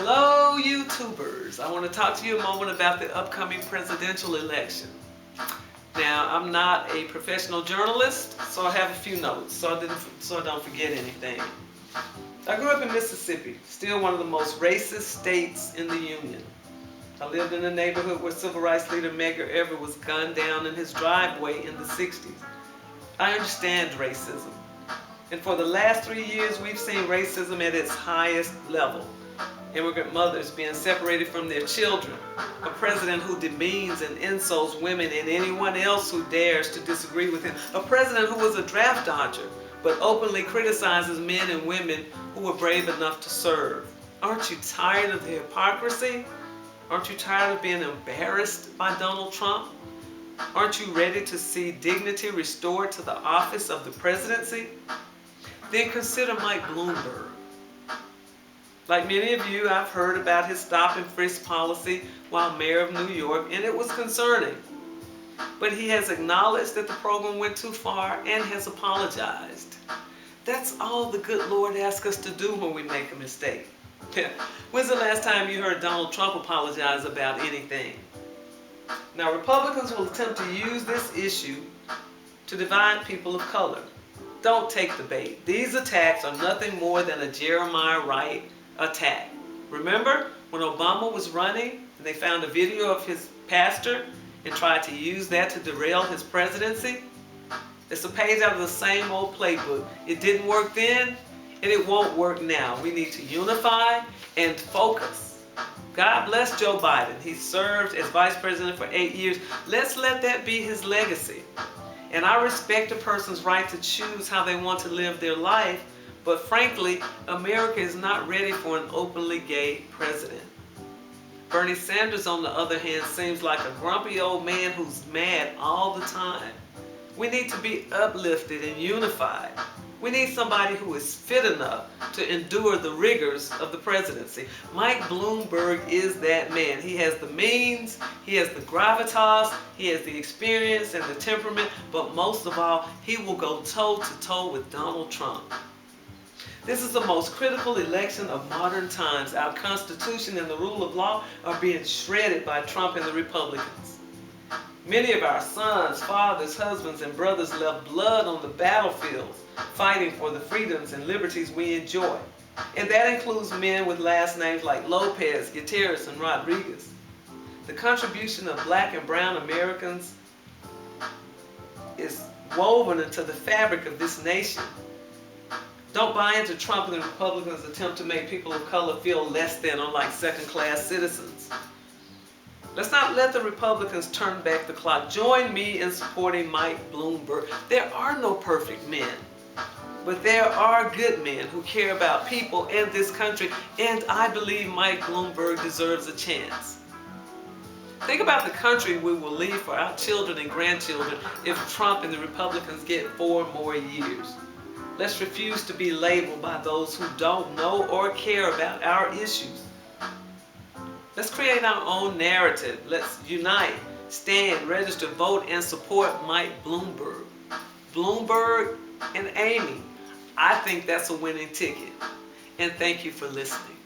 Hello YouTubers, I want to talk to you a moment about the upcoming presidential election. Now, I'm not a professional journalist, so I have a few notes so I don't forget anything. I grew up in Mississippi, still one of the most racist states in the Union. I lived in a neighborhood where civil rights leader Medgar Evers was gunned down in his driveway in the 60s. I understand racism. And for the last 3 years, we've seen racism at its highest level. Immigrant mothers being separated from their children, a president who demeans and insults women and anyone else who dares to disagree with him, a president who was a draft dodger but openly criticizes men and women who were brave enough to serve. Aren't you tired of the hypocrisy? Aren't you tired of being embarrassed by Donald Trump? Aren't you ready to see dignity restored to the office of the presidency? Then consider Mike Bloomberg. Like many of you, I've heard about his stop and frisk policy while mayor of New York, and it was concerning. But he has acknowledged that the program went too far and has apologized. That's all the good Lord asks us to do when we make a mistake. When's the last time you heard Donald Trump apologize about anything? Now, Republicans will attempt to use this issue to divide people of color. Don't take the bait. These attacks are nothing more than a Jeremiah Wright attack. Remember when Obama was running and they found a video of his pastor and tried to use that to derail his presidency? It's a page out of the same old playbook. It didn't work then and it won't work now. We need to unify and focus. God bless Joe Biden. He served as vice president for 8 years. Let's let that be his legacy. And I respect a person's right to choose how they want to live their life, but frankly, America is not ready for an openly gay president. Bernie Sanders, on the other hand, seems like a grumpy old man who's mad all the time. We need to be uplifted and unified. We need somebody who is fit enough to endure the rigors of the presidency. Mike Bloomberg is that man. He has the means, he has the gravitas, he has the experience and the temperament, but most of all, he will go toe-to-toe with Donald Trump. This is the most critical election of modern times. Our Constitution and the rule of law are being shredded by Trump and the Republicans. Many of our sons, fathers, husbands, and brothers left blood on the battlefields fighting for the freedoms and liberties we enjoy. And that includes men with last names like Lopez, Gutierrez, and Rodriguez. The contribution of black and brown Americans is woven into the fabric of this nation. Don't buy into Trump and the Republicans' attempt to make people of color feel less than or like second-class citizens. Let's not let the Republicans turn back the clock. Join me in supporting Mike Bloomberg. There are no perfect men, but there are good men who care about people and this country, and I believe Mike Bloomberg deserves a chance. Think about the country we will leave for our children and grandchildren if Trump and the Republicans get 4 more years. Let's refuse to be labeled by those who don't know or care about our issues. Let's create our own narrative. Let's unite, stand, register, vote, and support Mike Bloomberg. Bloomberg and Amy. I think that's a winning ticket. And thank you for listening.